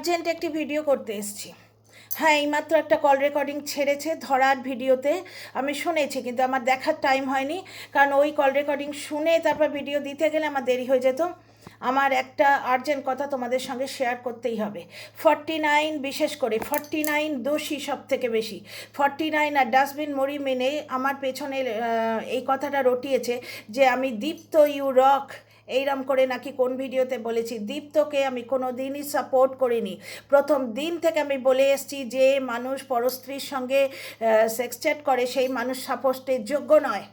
Urgent একটি video করতে এসেছি। হ্যাঁ, এইমাত্র একটা কল রেকর্ডিং ছেড়েছে ধরার ভিডিওতে, আমি শুনেছি, কিন্তু আমার দেখার টাইম হয়নি, কারণ ওই কল রেকর্ডিং শুনে তারপর ভিডিও দিতে গেলে আমার দেরি হয়ে যেত। আমার একটা আর্জেন্ট কথা তোমাদের সঙ্গে শেয়ার করতেই হবে। 49, বিশেষ করে 49 দোষী সব থেকে বেশি। 49 আর ডাস্টবিন মুড়ি মেনে আমার পেছনে এই কথাটা রটিয়েছে যে আমি দীপ্ত ইউ রক এইরম করে নাকি কোন ভিডিওতে বলেছি। দীপ্তকে আমি কোনো দিনই সাপোর্ট করিনি। প্রথম দিন থেকে আমি বলে এসেছি যে মানুষ পরস্ত্রীর সঙ্গে সেক্স চ্যাট করে সেই মানুষ সাপোর্টের যোগ্য নয়।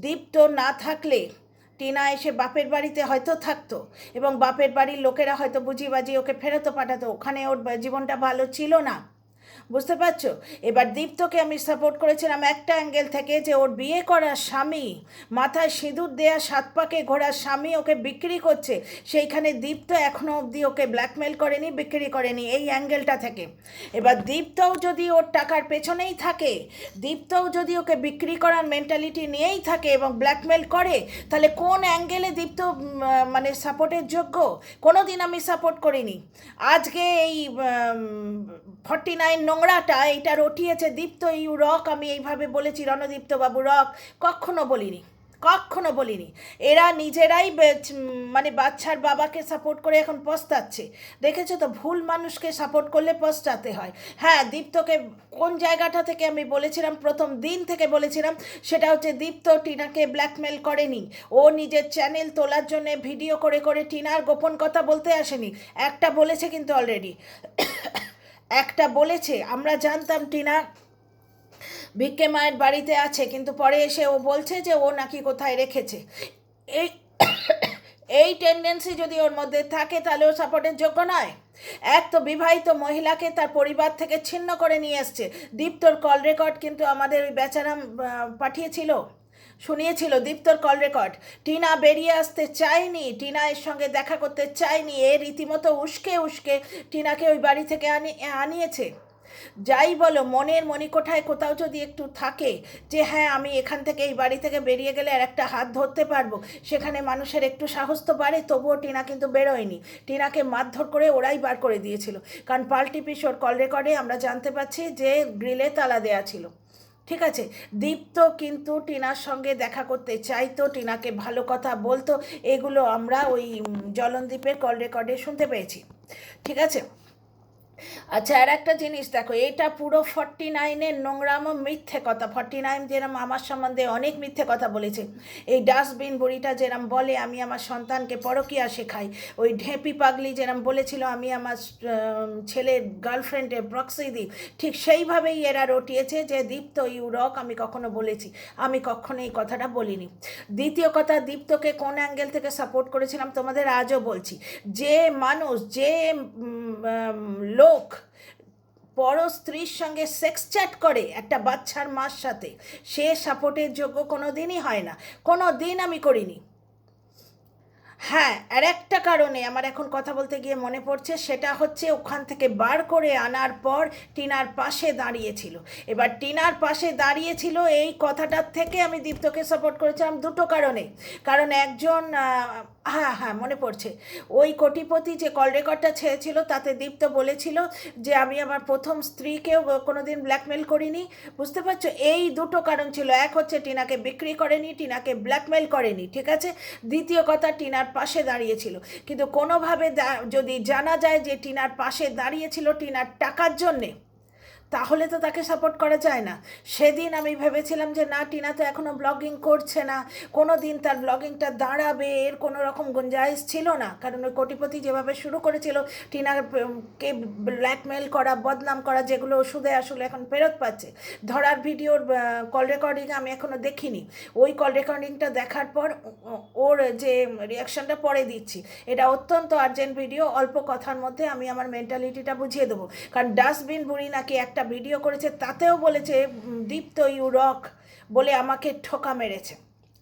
দীপ্ত না থাকলে টিনা এসে বাপের বাড়িতে হয়তো থাকতো এবং বাপের বাড়ির লোকেরা হয়তো বুঝি বাজি ওকে ফেরতও পাঠাতো, ওখানে ওর জীবনটা ভালো ছিল না। বুঝতে পারছো? এবার দীপ্তকে আমি সাপোর্ট করেছিলাম একটা অ্যাঙ্গেল থেকে, যে ওর বিয়ে করা স্বামী, মাথায় সিঁদুর দেয়া, সাত পাকে ঘোড়ার স্বামী ওকে বিক্রি করছে, সেইখানে দীপ্ত এখনও অবধি ওকে ব্ল্যাকমেল করেনি, বিক্রি করেনি, এই অ্যাঙ্গেলটা থেকে। এবার দীপ্তও যদি ওর টাকার পেছনেই থাকে, দীপ্তও যদি ওকে বিক্রি করার মেন্টালিটি নিয়েই থাকে এবং ব্ল্যাকমেল করে, তাহলে কোন অ্যাঙ্গেলে দীপ্ত মানে সাপোর্টের যোগ্য? কোনো দিন আমি সাপোর্ট করিনি। আজকে এই 49 নোংরাটা এইটা রটিয়েছে দীপ্ত ইউ রক, আমি এইভাবে বলেছি রণদীপ্ত বাবু রক, কখনো বলিনি, কখনো বলিনি। এরা নিজেরাই মানে বাচ্চার বাবাকে সাপোর্ট করে এখন পস্তাচ্ছে। দেখেছো তো, ভুল মানুষকে সাপোর্ট করলে পস্তাতে হয়। হ্যাঁ, দীপ্তকে কোন জায়গাটা থেকে আমি বলেছিলাম, প্রথম দিন থেকে বলেছিলাম, সেটা হচ্ছে দীপ্ত টিনাকে ব্ল্যাকমেল করেনি। ও নিজের চ্যানেল তোলার জন্য ভিডিও করে করে টিনার গোপন কথা বলতে আসেনি। একটা বলেছে কিন্তু অলরেডি, একটা বলেছে, আমরা জানতাম টিনা ভিক্ষে মায়ের বাড়িতে আছে, কিন্তু পরে এসে ও বলছে যে ও নাকি কোথায় রেখেছে। এই এই টেন্ডেন্সি যদি ওর মধ্যে থাকে তাহলে ও সাপোর্টের যোগ্য নয়। এক তো বিবাহিত মহিলাকে তার পরিবার থেকে ছিন্ন করে নিয়ে এসছে। দীপ্তর কল রেকর্ড কিন্তু আমাদের ওই বেচারাম পাঠিয়েছিল, শুনিয়েছিল দীপ্তর কল রেকর্ড। টিনা বেরিয়ে আসতে চায়নি, টিনা এর সঙ্গে দেখা করতে চায়নি, এ রীতিমতো উস্কে উস্কে টিনাকে ওই বাড়ি থেকে আনিয়েছে। যাই বলো, মনের মণিকোঠায় কোথাও যদি একটু থাকে যে হ্যাঁ আমি এখান থেকে এই বাড়ি থেকে বেরিয়ে গেলে আর একটা হাত ধরতে পারবো, সেখানে মানুষের একটু সাহস তো বাড়ে। তবুও টিনা কিন্তু বেরোয়নি, টিনাকে মারধর করে ওরাই বার করে দিয়েছিল। কারণ পাল্টি পিসোর কল রেকর্ডে আমরা জানতে পারছি যে গ্রিলে তালা দেয়া ছিল। ঠিক আছে, দীপ্ত কিন্তু টিনার সঙ্গে দেখা করতে চাইতো, টিনাকে ভালো কথা বলতো, এগুলো আমরা ওই জলনদীপের কল রেকর্ডে শুনতে পেয়েছি। ঠিক আছে। আচ্ছা, আর একটা জিনিস দেখো, এটা পুরো 49-এর নোংরাম মিথ্যে কথা। 49 যেরম আমার সম্বন্ধে অনেক মিথ্যে কথা বলেছে। এই ডাস্টবিন বুড়িটা যেরম বলে আমি আমার সন্তানকে পরকীয়া শেখাই, ওই ঢেপি পাগলি যেরম বলেছিল আমি আমার ছেলের গার্লফ্রেন্ডের প্রক্সি দিই, ঠিক সেইভাবেই এরা রটিয়েছে যে দীপ্ত ইউ রক আমি কখনো বলেছি। আমি কখনো এই কথাটা বলিনি। দ্বিতীয় কথা, দীপ্তকে কোন অ্যাঙ্গেল থেকে সাপোর্ট করেছিলাম তোমাদের আজও বলছি। যে মানুষ, যে লোক পর স্ত্রীর সঙ্গে সেক্স চ্যাট করে একটা বাচ্চার মার সাথে, সে সাপোর্টের যোগ্য কোনো দিনই হয় না, কোনো দিন আমি করিনি। হ্যাঁ, আর একটা কারণে আমার এখন কথা বলতে গিয়ে মনে পড়ছে, সেটা হচ্ছে ওখান থেকে বার করে আনার পর টিনার পাশে দাঁড়িয়েছিল। এবার টিনার পাশে দাঁড়িয়েছিল এই কথাটার থেকে আমি দীপ্তকে সাপোর্ট করেছিলাম দুটো কারণে। কারণ একজন হ্যাঁ হ্যাঁ মনে পড়ছে, ওই কোটিপতি যে কল রেকর্ডটা ছেড়েছিল তাতে দীপ্ত বলেছিল যে আমি আমার প্রথম স্ত্রীকেও কোনোদিন ব্ল্যাকমেল করিনি। বুঝতে পারছো, এই দুটো কারণ ছিল। এক হচ্ছে টিনাকে বিক্রি করেনি, টিনাকে ব্ল্যাকমেল করেনি, ঠিক আছে। দ্বিতীয় কথা, টিনার পাশে দাঁড়িয়েছিল। কিন্তু কোনোভাবে যদি জানা যায় যে টিনার পাশে দাঁড়িয়েছিল টিনার টাকার জন্যে, তাহলে তো তাকে সাপোর্ট করা যায় না। সেদিন আমি ভেবেছিলাম যে না, টিনা তো এখনও ব্লগিং করছে না, কোনো দিন তার ব্লগিংটা দাঁড়াবে এর কোনো রকম গুঞ্জাইশ ছিল না। কারণ ওই কোটিপতি যেভাবে শুরু করেছিল টিনাকে ব্ল্যাকমেল করা, বদনাম করা, যেগুলো ওষুধে আসলে এখন ফেরত পাচ্ছে। ধরার ভিডিওর কল রেকর্ডিং আমি এখনও দেখিনি। ওই কল রেকর্ডিংটা দেখার পর ওর যে রিয়াকশানটা পরে দিচ্ছি। এটা অত্যন্ত আর্জেন্ট ভিডিও, অল্প কথার মধ্যে আমি আমার মেন্টালিটিটা বুঝিয়ে দেবো। কারণ ডাস্টবিন বুড়ি নাকি একটা ভিডিও করেছে, তাতেও বলেছে দীপ্ত ইউ রক বলে আমাকে ঠোকা মেরেছে।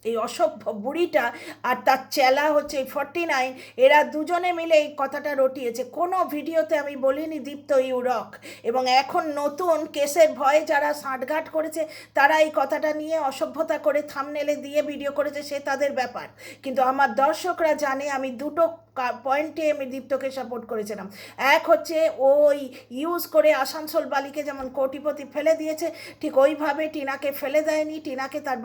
এই অসভ্য বুড়িটা আর তার চেলা হচ্ছে এই 49, এরা দুজনে মিলে এই কথাটা রটিয়েছে। কোনো ভিডিওতে আমি বলিনি দীপ্ত ইউরক, এবং এখন নতুন কেসের ভয়ে যারা সাঁটঘাট করেছে তারা এই কথাটা নিয়ে অসভ্যতা করে থাম্বনেলে দিয়ে ভিডিও করেছে, সে তাদের ব্যাপার। কিন্তু আমার দর্শকরা জানে আমি দুটো পয়েন্টে আমি দীপ্তকে সাপোর্ট করেছিলাম। এক হচ্ছে ওই ইউজ করে আসানসোল বালিকে যেমন কোটিপতি ফেলে দিয়েছে, ঠিক ওইভাবে টিনাকে ফেলে দেয়নি। টিনাকে তার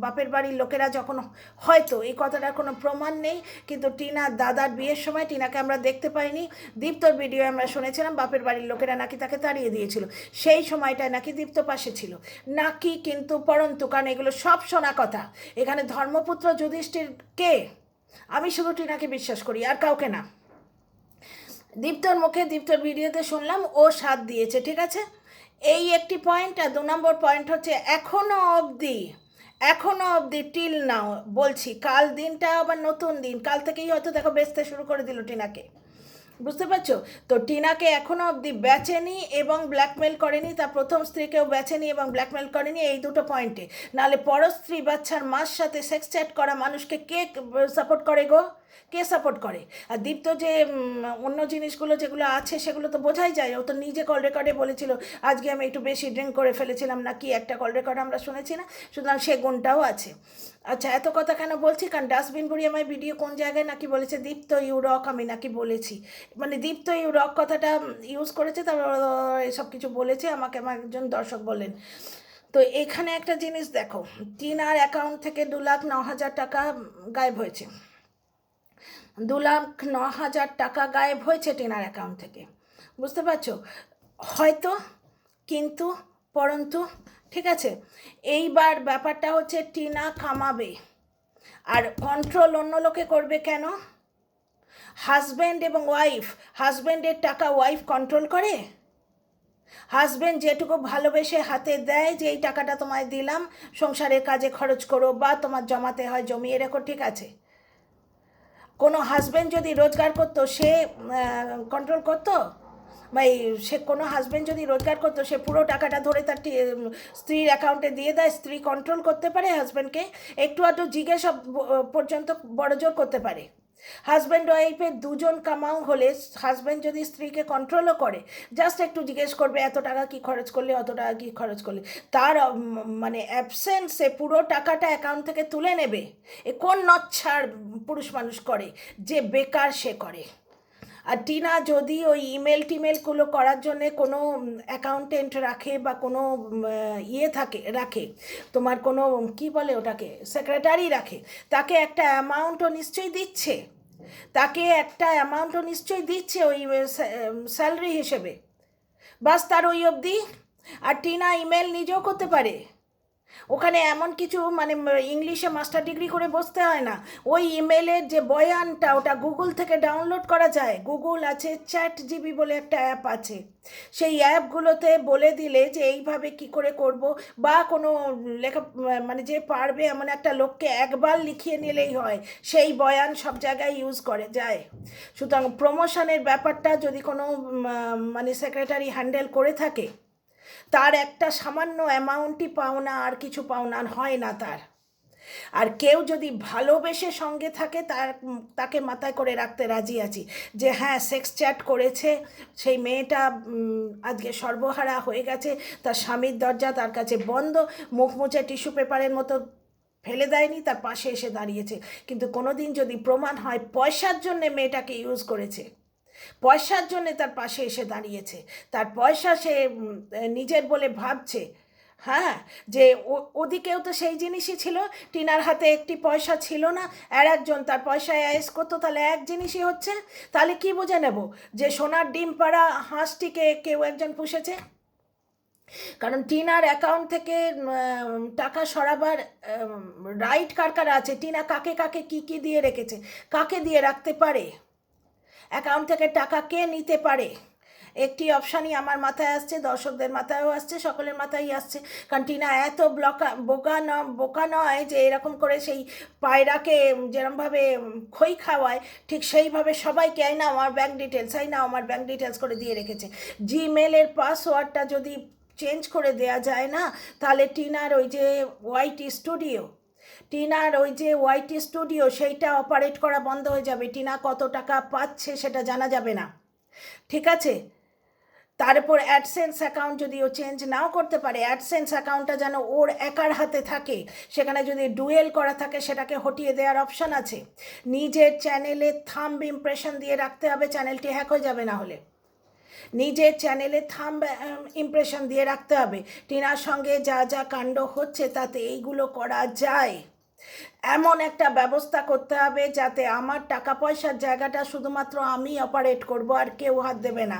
বাপের বাড়ির লোকেরা যখন, হয়তো এই কথাটার কোনো প্রমাণ নেই, কিন্তু টিনার দাদার বিয়ের সময় টিনাকে আমরা দেখতে পাইনি। দীপ্তর ভিডিও আমরা শুনেছিলাম বাপের বাড়ির লোকেরা নাকি তাকে তাড়িয়ে দিয়েছিল, সেই সময়টায় নাকি দীপ্ত পাশে ছিল নাকি, কিন্তু পরন্তু, কারণ এগুলো সব শোনা কথা। এখানে ধর্মপুত্র যুধিষ্ঠির কে? আমি শুধু টিনাকে বিশ্বাস করি, আর কাউকে না। দীপ্তর মুখে দীপ্তর ভিডিওতে শুনলাম ও সাথ দিয়েছে, ঠিক আছে, এই একটি পয়েন্ট। আর 2 নম্বর পয়েন্ট হচ্ছে এখনও অবধি টিল নাও বলছি, কাল দিনটা আবার নতুন দিন, কাল থেকেই হয়তো দেখো বেচতে শুরু করে দিল টিনাকে, বুঝতে পারছো তো? টিনাকে এখনও অবধি বেচেনি এবং ব্ল্যাকমেল করেনি, তার প্রথম স্ত্রীকেও বেচেনি এবং ব্ল্যাকমেল করেনি, এই দুটো পয়েন্টে। নাহলে পরস্ত্রী বাচ্চার মার সাথে সেক্স চ্যাট করা মানুষকে কে সাপোর্ট করে গো? কে সাপোর্ট করে? আর দীপ্ত যে অন্য জিনিসগুলো যেগুলো আছে সেগুলো তো বোঝাই যায়, ও তো নিজে কল রেকর্ডে বলেছিল আজকে আমি একটু বেশি ড্রিঙ্ক করে ফেলেছিলাম, নাকি একটা কল রেকর্ড আমরা শুনেছি না, সুতরাং সে গুণটাও আছে। আচ্ছা, এত কথা কেন বলছি? কারণ ডাস্টবিন বুড়ি আমার ভিডিও কোন জায়গায় নাকি বলেছে দীপ্ত ইউরক, আমি নাকি বলেছি, মানে দীপ্ত ইউরক কথাটা ইউজ করেছে, তারপর এসব কিছু বলেছে, আমাকে আমার একজন দর্শক বললেন। তো এখানে একটা জিনিস দেখো, টিনার অ্যাকাউন্ট থেকে 2,09,000 টাকা গায়েব হয়েছে। 2,09,000 টাকা গায়েব হয়েছে টিনার অ্যাকাউন্ট থেকে, বুঝতে পারছো? হয়তো, কিন্তু, পরন্তু, ঠিক আছে। এইবার ব্যাপারটা হচ্ছে টিনা কামাবে, আর কন্ট্রোল অন্য লোকে করবে কেন? হাজব্যান্ড এবং ওয়াইফ, হাজব্যান্ডের টাকা ওয়াইফ কন্ট্রোল করে? হাজব্যান্ড যেটুকু ভালোবেসে হাতে দেয় যে এই টাকাটা তোমায় দিলাম সংসারের কাজে খরচ করো, বা তোমার জমাতে হয় জমিয়ে রেখো, ঠিক আছে। কোনো হাজব্যান্ড যদি রোজগার করতো সে কন্ট্রোল করতো? ভাই, সে কোনো হাজব্যান্ড যদি রোজগার করতো সে পুরো টাকাটা ধরে তার স্ত্রীর অ্যাকাউন্টে দিয়ে দেয়? স্ত্রী কন্ট্রোল করতে পারে হাজব্যান্ডকে? একটু আধটু জিজ্ঞেস পর্যন্ত বড়জোর করতে পারে। হাজব্যান্ড ওয়াইফের দুজন কামাও হলে হাজব্যান্ড যদি স্ত্রীকে কন্ট্রোলও করে, জাস্ট একটু জিজ্ঞেস করবে এত টাকা কি খরচ করলে, অত টাকা কি খরচ করলে, তার মানে অ্যাবসেন্সে পুরো টাকাটা অ্যাকাউন্ট থেকে তুলে নেবে। এ কোন নচ্ছাড় পুরুষ মানুষ করে যে বেকার সে করে? আর টিনা যদি ওই টিমেলগুলো করার জন্যে কোনো অ্যাকাউন্টেন্ট রাখে বা কোনো রাখে, তোমার কোনো কি বলে ওটাকে, সেক্রেটারি রাখে, তাকে একটা অ্যামাউন্টও নিশ্চয়ই দিচ্ছে, ওই স্যালারি হিসেবে। বাস তার ওই অবধি। আর টিনা ইমেল নিজেও করতে পারে, ওখানে এমন কিছু মানে ইংলিশে মাস্টার ডিগ্রি করে বসতে হয় না। ওই ইমেলের যে বয়ানটা ওটা গুগল থেকে ডাউনলোড করা যায়, গুগল আছে, ChatGPT বলে একটা অ্যাপ আছে, সেই অ্যাপগুলোতে বলে দিলে যে এইভাবে কি করে করব, বা কোনো লেখা মানে যে পারবে এমন একটা লোককে একবার লিখিয়ে নিলেই হয়, সেই বয়ান সব জায়গায় ইউজ করে যায়। সুতরাং প্রমোশনের ব্যাপারটা যদি কোনো মানে সেক্রেটারি হ্যান্ডেল করে থাকে, তার একটা সামান্য অ্যামাউন্টই পাওনা, আর কিছু পাওনা হয় না তার। আর কেউ যদি ভালোবেসে সঙ্গে থাকে তাকে মাথায় করে রাখতে রাজি আছি যে হ্যাঁ সেক্স চ্যাট করেছে, সেই মেয়েটা আজকে সর্বহারা হয়ে গেছে, তার স্বামীর দরজা তার কাছে বন্ধ, মুখ মুছে টিস্যু পেপারের মতো ফেলে দেয়নি, তার পাশে এসে দাঁড়িয়েছে। কিন্তু কোনো দিন যদি প্রমাণ হয় পয়সার জন্যে মেয়েটাকে ইউজ করেছে, পয়সার জন্যে তার পাশে এসে দাঁড়িয়েছে, তার পয়সা সে নিজের বলে ভাবছে, হ্যাঁ, যে ওদিকেও তো সেই জিনিসই ছিল, টিনার হাতে একটি পয়সা ছিল না, আর একজন তার পয়সায় আয়েস করতো, তাহলে এক জিনিসই হচ্ছে। তাহলে কি বুঝে নেব যে সোনার ডিম পাড়া হাঁসটিকে কেউ একজন পুষেছে? কারণ টিনার অ্যাকাউন্ট থেকে টাকা সরাবার রাইট কার কার আছে? টিনা কাকে কাকে কী কী দিয়ে রেখেছে, কাকে দিয়ে রাখতে পারে, অ্যাকাউন্ট থেকে টাকা কে নিতে পারে? একটি অপশানই আমার মাথায় আসছে, দর্শকদের মাথায়ও আসছে, সকলের মাথায় আসছে। কারণ টিনা এত বোকা নয় যে এরকম করে সেই পায়রাকে যেরকমভাবে খই খাওয়ায় ঠিক সেইভাবে সবাইকে এই না আমার ব্যাঙ্ক ডিটেলস করে দিয়ে রেখেছে। জিমেলের পাসওয়ার্ডটা যদি চেঞ্জ করে দেয়া যায় না, তাহলে টিনার ওই যে YT স্টুডিও, টিনার ওই যে ওয়াইটি স্টুডিও সেইটা অপারেট করা বন্ধ হয়ে যাবে, টিনা কত টাকা পাচ্ছে সেটা জানা যাবে না, ঠিক আছে? তারপর অ্যাডসেন্স অ্যাকাউন্ট যদি ও চেঞ্জ নাও করতে পারে, অ্যাডসেন্স অ্যাকাউন্টটা যেন ওর একার হাতে থাকে, সেখানে যদি ডুয়েল করা থাকে সেটাকে হটিয়ে দেওয়ার অপশান আছে। নিজের চ্যানেলে থাম্ব ইমপ্রেশন দিয়ে রাখতে হবে, চ্যানেলটি হ্যাক হয়ে যাবে না হলে। নিজের চ্যানেলে থাম্ব ইমপ্রেশন দিয়ে রাখতে হবে। টিনার সঙ্গে যা যা কাণ্ড হচ্ছে তাতে এইগুলো করা যায়, এমন একটা ব্যবস্থা করতে হবে যাতে আমার টাকা পয়সার জায়গাটা শুধুমাত্র আমি অপারেট করব, আর কেউ হাত দেবে না।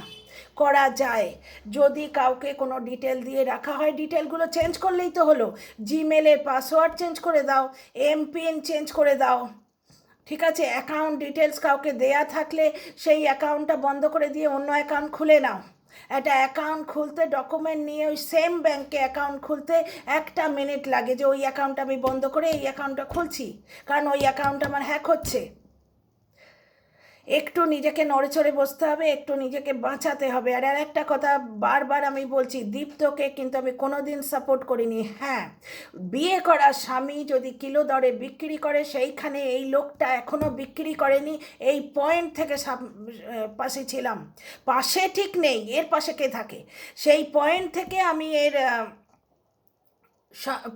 করা যায়, যদি কাউকে কোনো ডিটেল দিয়ে রাখা হয় ডিটেলগুলো চেঞ্জ করলেই তো হলো। জিমেলের পাসওয়ার্ড চেঞ্জ করে দাও, এমপিন চেঞ্জ করে দাও, ঠিক আছে? অ্যাকাউন্ট ডিটেলস কাউকে দেয়া থাকলে সেই অ্যাকাউন্টটা বন্ধ করে দিয়ে অন্য অ্যাকাউন্ট খুলে নাও। একটা অ্যাকাউন্ট খুলতে ডকুমেন্ট নিয়ে ওই সেম ব্যাংকে অ্যাকাউন্ট খুলতে 1 মিনিট লাগে, যে ওই অ্যাকাউন্টটা আমি বন্ধ করে এই অ্যাকাউন্টটা খুলছি, কারণ ওই অ্যাকাউন্ট আমার হ্যাক হচ্ছে। একটু নিজেকে নড়েচড়ে বসতে হবে, একটু নিজেকে বাঁচাতে হবে। আর একটা কথা বারবার আমি বলছি, দীপ্তকে কিন্তু আমি কোনোদিন সাপোর্ট করিনি। হ্যাঁ, বিয়ে করা স্বামী যদি কিলো দরে বিক্রি করে, সেইখানে এই লোকটা এখনও বিক্রি করেনি, এই পয়েন্ট থেকে পাশে ছিলাম। পাশে ঠিক নেই, এর পাশে কে থাকে, সেই পয়েন্ট থেকে আমি এর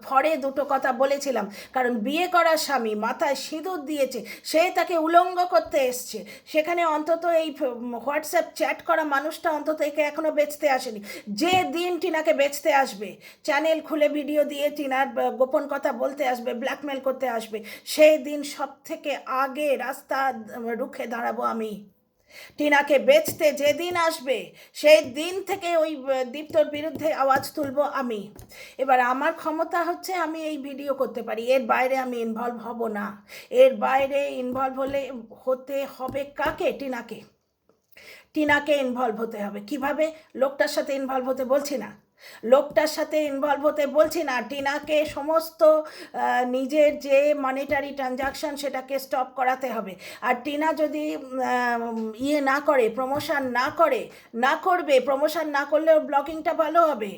ফরে দুটো কথা বলেছিলাম। কারণ বিয়ে করা স্বামী মাথায় সিঁদুর দিয়েছে, সে তাকে উলঙ্গ করতে এসছে, সেখানে অন্তত এই হোয়াটসঅ্যাপ চ্যাট করা মানুষটা অন্তত একে এখনও বেচতে আসেনি। যে দিন টিনাকে বেচতে আসবে, চ্যানেল খুলে ভিডিও দিয়ে টিনার গোপন কথা বলতে আসবে, ব্ল্যাকমেল করতে আসবে, সেই দিন সব থেকে আগে রাস্তা রুখে দাঁড়াবো আমি। টিনাকে বেচতে যেদিন আসবে সেই দিন থেকে ওই দীপ্তর বিরুদ্ধে আওয়াজ তুলব আমি। এবার আমার ক্ষমতা হচ্ছে আমি এই ভিডিও করতে পারি, এর বাইরে আমি ইনভলভ হব না। এর বাইরে ইনভলভ হতে হবে কাকে? টিনাকে। টিনাকে ইনভলভ হতে হবে। কিভাবে? লোকটার সাথে ইনভলভ হতে বলছি না, লোকটার সাথে ইনভলভ হতে বলছি না, টিনাকে সমস্ত নিজের যে মনিটারি ট্রানজাকশান সেটাকে স্টপ করাতে হবে। আর টিনা যদি ইয়ে না করে, প্রমোশন না করবে, প্রমোশন না করলেও ব্লকিংটা ভালো হবে,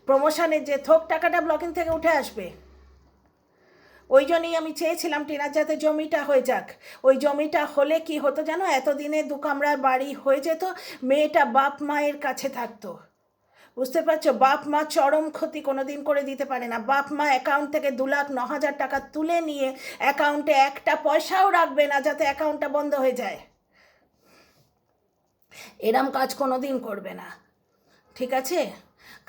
প্রমোশনের যে থোক টাকাটা ব্লকিং থেকে উঠে আসবে। ওই জন্যই আমি চেয়েছিলাম টিনার যাতে জমিটা হয়ে যাক। ওই জমিটা হলে কি হতো জানো, এতদিনে 2 কামরার বাড়ি হয়ে যেত, মেয়েটা বাপ মায়ের কাছে থাকতো। বুঝতে পারছো? বাপ মা চরম ক্ষতি কোনোদিন করে দিতে পারে না। বাপ মা অ্যাকাউন্ট থেকে 2,09,000 টাকা তুলে নিয়ে অ্যাকাউন্টে একটা পয়সাও রাখবে না যাতে অ্যাকাউন্টটা বন্ধ হয়ে যায়, এরম কাজ কোনোদিন করবে না, ঠিক আছে?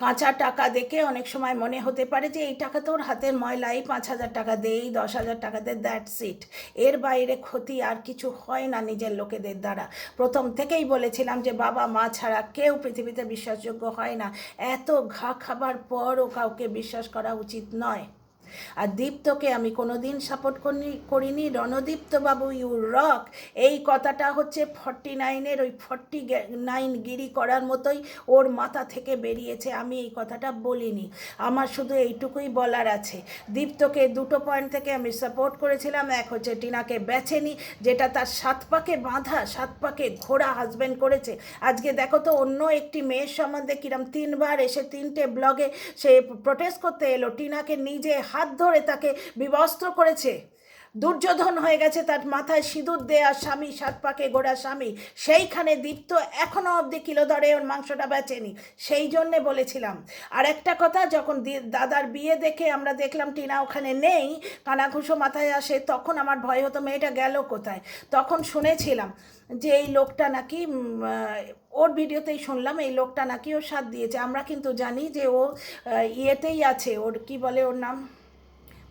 কাঁচা টাকা দেখে অনেক সময় মনে হতে পারে যে এই টাকা তোর হাতের ময়লাই, 5,000 টাকা দেই, 10,000 টাকা দে, দ্যাটস ইট। এর বাইরে ক্ষতি আর কিছু হয় না নিজের লোকেদের দ্বারা। প্রথম থেকেই বলেছিলাম যে বাবা মা ছাড়া কেউ পৃথিবীতে বিশ্বাসযোগ্য হয় না। এত ঘা খাবার পরও কাউকে বিশ্বাস করা উচিত নয়। আর দীপ্তকে আমি কোনোদিন সাপোর্ট করিনি। রণদীপ্ত বাবু ইউ রক, এই কথাটা হচ্ছে 49-এর ওই 49 গিরি করার মতোই ওর মাথা থেকে বেরিয়েছে, আমি এই কথাটা বলিনি। আমার শুধু এইটুকুই বলার আছে, দীপ্তকে 2 পয়েন্ট থেকে আমি সাপোর্ট করেছিলাম। এক হচ্ছে টিনাকে বেচেনি, যেটা তার 7 পাকে বাঁধা, 7 পাকে ঘোড়া হাজব্যান্ড করেছে। আজকে দেখো তো অন্য একটি মেয়ের সম্বন্ধে কিরম 3বার এসে 3টে ব্লগে সে প্রোটেস্ট করতে এলো, টিনাকে নিজে হাত ধরে তাকে বিবস্ত্র করেছে। দুর্যোধন হয়ে গেছে তার মাথায় সিঁদুর দেয়া স্বামী, 7 পাকে ঘোড়া স্বামী, সেইখানে দীপ্ত এখনও অবধি কিলো দরে ওর মাংসটা বেচেনি। সেই জন্যে বলেছিলাম। আর একটা কথা, যখন দাদার বিয়ে দেখে আমরা দেখলাম টিনা ওখানে নেই, কানাঘুষো মাথায় আসে, তখন আমার ভয় হতো মেয়েটা গেল কোথায়। তখন শুনেছিলাম যে এই লোকটা নাকি ওর ভিডিওতেই শুনলাম এই লোকটা নাকি ওর সাথ দিয়েছে। আমরা কিন্তু জানি যে ও ইয়েতেই আছে, ওর কি বলে ওর নাম,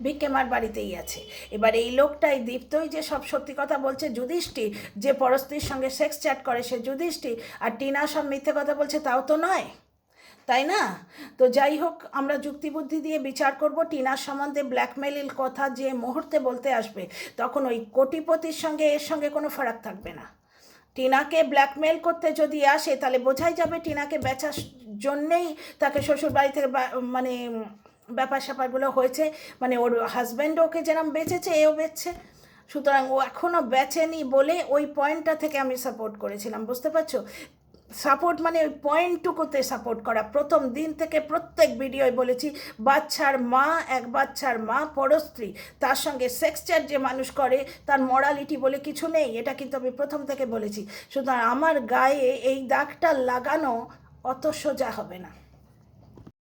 ভিক্ষেমার বাড়িতেই আছে। এবার এই লোকটাই দীপ্তই যে সব সত্যি কথা বলছে, যুধিষ্ঠির যে পরস্ত্রীর সঙ্গে সেক্স চ্যাট করে সে যুধিষ্ঠির, আর টিনা সব মিথ্যে কথা বলছে, তাও তো নয়, তাই না? তো যাই হোক, আমরা যুক্তিবুদ্ধি দিয়ে বিচার করব। টিনার সম্বন্ধে ব্ল্যাকমেইলের কথা যে মুহূর্তে বলতে আসবে, তখন ওই কোটিপতির সঙ্গে এর সঙ্গে কোনো ফারাক থাকবে না। টিনাকে ব্ল্যাকমেল করতে যদি আসে তাহলে বোঝাই যাবে টিনাকে বেচার জন্যেই তাকে শ্বশুর বাড়ি থেকে মানে ব্যাপার স্যাপারগুলো হয়েছে, মানে ওর হাজব্যান্ড ওকে যেরকম বেচেছে এও বেচছে। সুতরাং ও এখনও বেচেনি বলে ওই পয়েন্টটা থেকে আমি সাপোর্ট করেছিলাম, বুঝতে পারছো? সাপোর্ট মানে ওই পয়েন্টটুকুতে সাপোর্ট করা। প্রথম দিন থেকে প্রত্যেক ভিডিওয় বলেছি, বাচ্চার মা, এক বাচ্চার মা পরস্ত্রী, তার সঙ্গে সেক্স চ্যাট যে মানুষ করে তার মরালিটি বলে কিছু নেই, এটা কিন্তু আমি প্রথম থেকে বলেছি। সুতরাং আমার গায়ে এই দাগটা লাগানো অত সোজা হবে না।